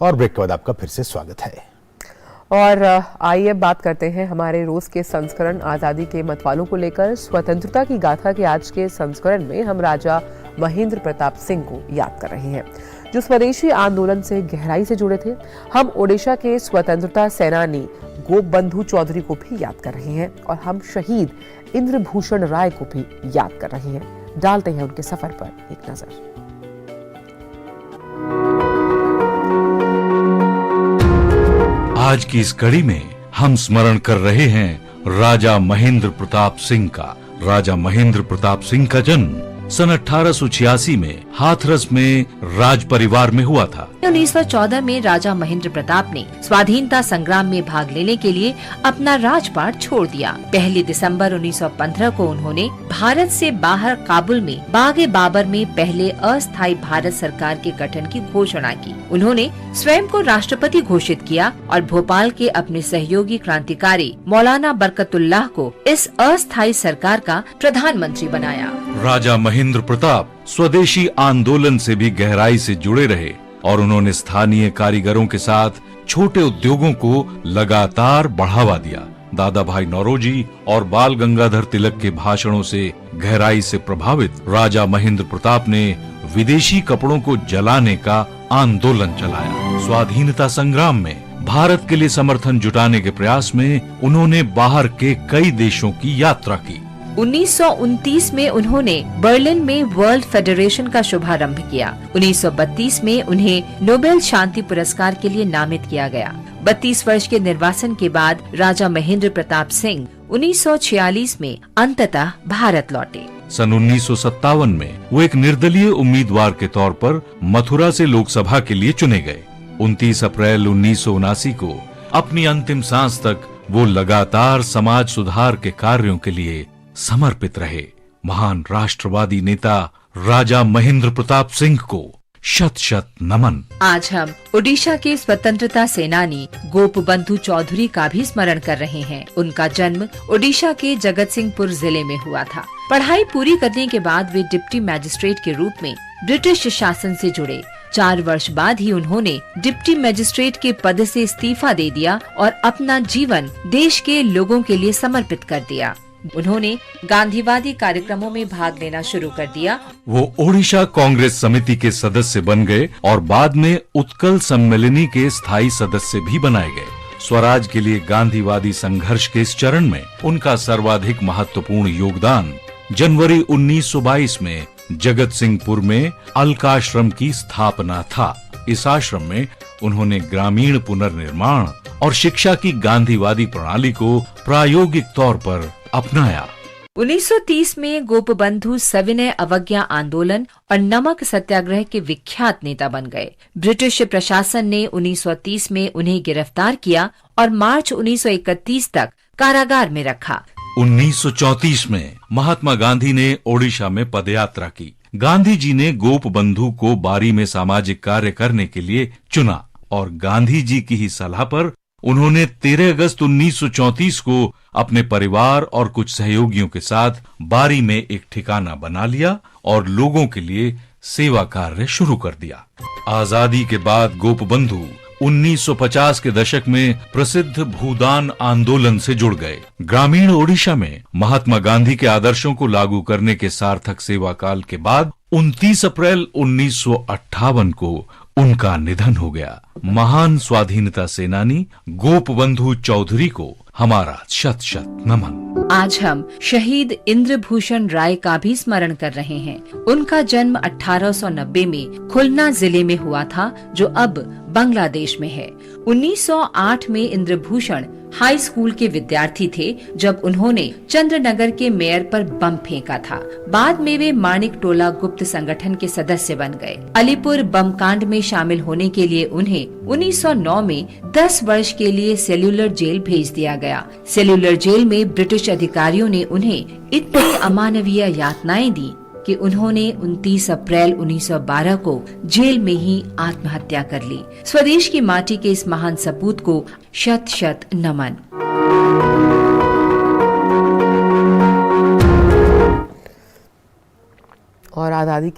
और ब्रेक के बाद आपका फिर से स्वागत है। और आइए बात करते हैं हमारे रोज के संस्करण आजादी के मतवालों को लेकर। स्वतंत्रता की गाथा के आज के संस्करण में हम राजा महेंद्र प्रताप सिंह को याद कर रहे हैं, जो स्वदेशी आंदोलन से गहराई से जुड़े थे। हम ओडिशा के स्वतंत्रता सेनानी गोपबंधु चौधरी को भी याद कर रहे हैं और हम शहीद इंद्रभूषण राय को भी याद कर रहे हैं। डालते हैं उनके सफर पर एक नजर। आज की इस कड़ी में हम स्मरण कर रहे हैं राजा महेंद्र प्रताप सिंह का। राजा महेंद्र प्रताप सिंह का जन्म सन 1886 में हाथरस में राज परिवार में हुआ था। 1914 में राजा महेंद्र प्रताप ने स्वाधीनता संग्राम में भाग लेने के लिए अपना राजपाट छोड़ दिया। 1 दिसंबर 1915 को उन्होंने भारत से बाहर काबुल में बागे बाबर में पहले अस्थायी भारत सरकार के गठन की घोषणा की। उन्होंने स्वयं को राष्ट्रपति घोषित किया और भोपाल के अपने सहयोगी क्रांतिकारी मौलाना बरकतुल्लाह को इस अस्थायी सरकार का प्रधानमंत्री बनाया। राजा महेंद्र प्रताप स्वदेशी आंदोलन से भी गहराई से जुड़े रहे और उन्होंने स्थानीय कारीगरों के साथ छोटे उद्योगों को लगातार बढ़ावा दिया। दादा भाई नौरोजी और बाल गंगाधर तिलक के भाषणों से गहराई से प्रभावित राजा महेंद्र प्रताप ने विदेशी कपड़ों को जलाने का आंदोलन चलाया। स्वाधीनता संग्राम में भारत के लिए समर्थन जुटाने के प्रयास में उन्होंने बाहर के कई देशों की यात्रा की। 1929 में उन्होंने बर्लिन में वर्ल्ड फेडरेशन का शुभारंभ किया। 1932 में उन्हें नोबेल शांति पुरस्कार के लिए नामित किया गया। 32 वर्ष के निर्वासन के बाद राजा महेंद्र प्रताप सिंह 1946 में अंततः भारत लौटे। सन 1957 में वो एक निर्दलीय उम्मीदवार के तौर पर मथुरा से लोकसभा के लिए चुने गए। 29 अप्रैल 1979 को अपनी अंतिम सांस तक वो लगातार समाज सुधार के कार्यों के लिए समर्पित रहे। महान राष्ट्रवादी नेता राजा महेंद्र प्रताप सिंह को शत शत नमन। आज हम ओडिशा के स्वतंत्रता सेनानी गोपबंधु चौधरी का भी स्मरण कर रहे हैं। उनका जन्म ओडिशा के जगत सिंहपुर जिले में हुआ था। पढ़ाई पूरी करने के बाद वे डिप्टी मैजिस्ट्रेट के रूप में ब्रिटिश शासन से जुड़े। 4 वर्ष बाद ही उन्होंने डिप्टी मैजिस्ट्रेट के पद से इस्तीफा दे दिया और अपना जीवन देश के लोगों के लिए समर्पित कर दिया। उन्होंने गांधीवादी कार्यक्रमों में भाग लेना शुरू कर दिया। वो ओडिशा कांग्रेस समिति के सदस्य बन गए और बाद में उत्कल सम्मेलनी के स्थायी सदस्य भी बनाए गए। स्वराज के लिए गांधीवादी संघर्ष के इस चरण में उनका सर्वाधिक महत्वपूर्ण योगदान जनवरी 1922 में जगत सिंहपुर में अलकाश्रम की स्थापना था। इस आश्रम में उन्होंने ग्रामीण पुनर्निर्माण और शिक्षा की गांधीवादी प्रणाली को प्रायोगिक तौर पर अपनाया। 1930 में गोपबंधु सविनय अवज्ञा आंदोलन और नमक सत्याग्रह के विख्यात नेता बन गए। ब्रिटिश प्रशासन ने 1930 में उन्हें गिरफ्तार किया और मार्च 1931 तक कारागार में रखा। 1934 में महात्मा गांधी ने ओडिशा में पदयात्रा की। गांधी जी ने गोपबंधु को बारी में सामाजिक कार्य करने के लिए चुना और गांधी जी की ही सलाह पर उन्होंने 13 अगस्त 1934 को अपने परिवार और कुछ सहयोगियों के साथ बारी में एक ठिकाना बना लिया और लोगों के लिए सेवा कार्य शुरू कर दिया। आजादी के बाद गोपबंधु 1950 के दशक में प्रसिद्ध भूदान आंदोलन से जुड़ गए। ग्रामीण ओडिशा में महात्मा गांधी के आदर्शों को लागू करने के सार्थक सेवा काल के बाद 29 अप्रैल 1958 को उनका निधन हो गया। महान स्वाधीनता सेनानी गोपबंधु चौधरी को हमारा शत शत नमन। आज हम शहीद इंद्रभूषण राय का भी स्मरण कर रहे हैं। उनका जन्म 1890 में खुलना जिले में हुआ था, जो अब बांग्लादेश में है। 1908 में इंद्रभूषण हाई स्कूल के विद्यार्थी थे जब उन्होंने चंद्रनगर के मेयर पर बम फेंका था। बाद में वे माणिक टोला गुप्त संगठन के सदस्य बन गए। अलीपुर बम कांड में शामिल होने के लिए उन्हें 1909 में 10 वर्ष के लिए सेल्यूलर जेल भेज दिया गया। सेल्यूलर जेल में ब्रिटिश अधिकारियों ने उन्हें इतनी अमानवीय यातनाएं दी कि उन्होंने 29 अप्रैल 1912 को जेल में ही आत्महत्या कर ली। स्वदेश की माटी के इस महान सपूत को शत शत नमन। और आजादी के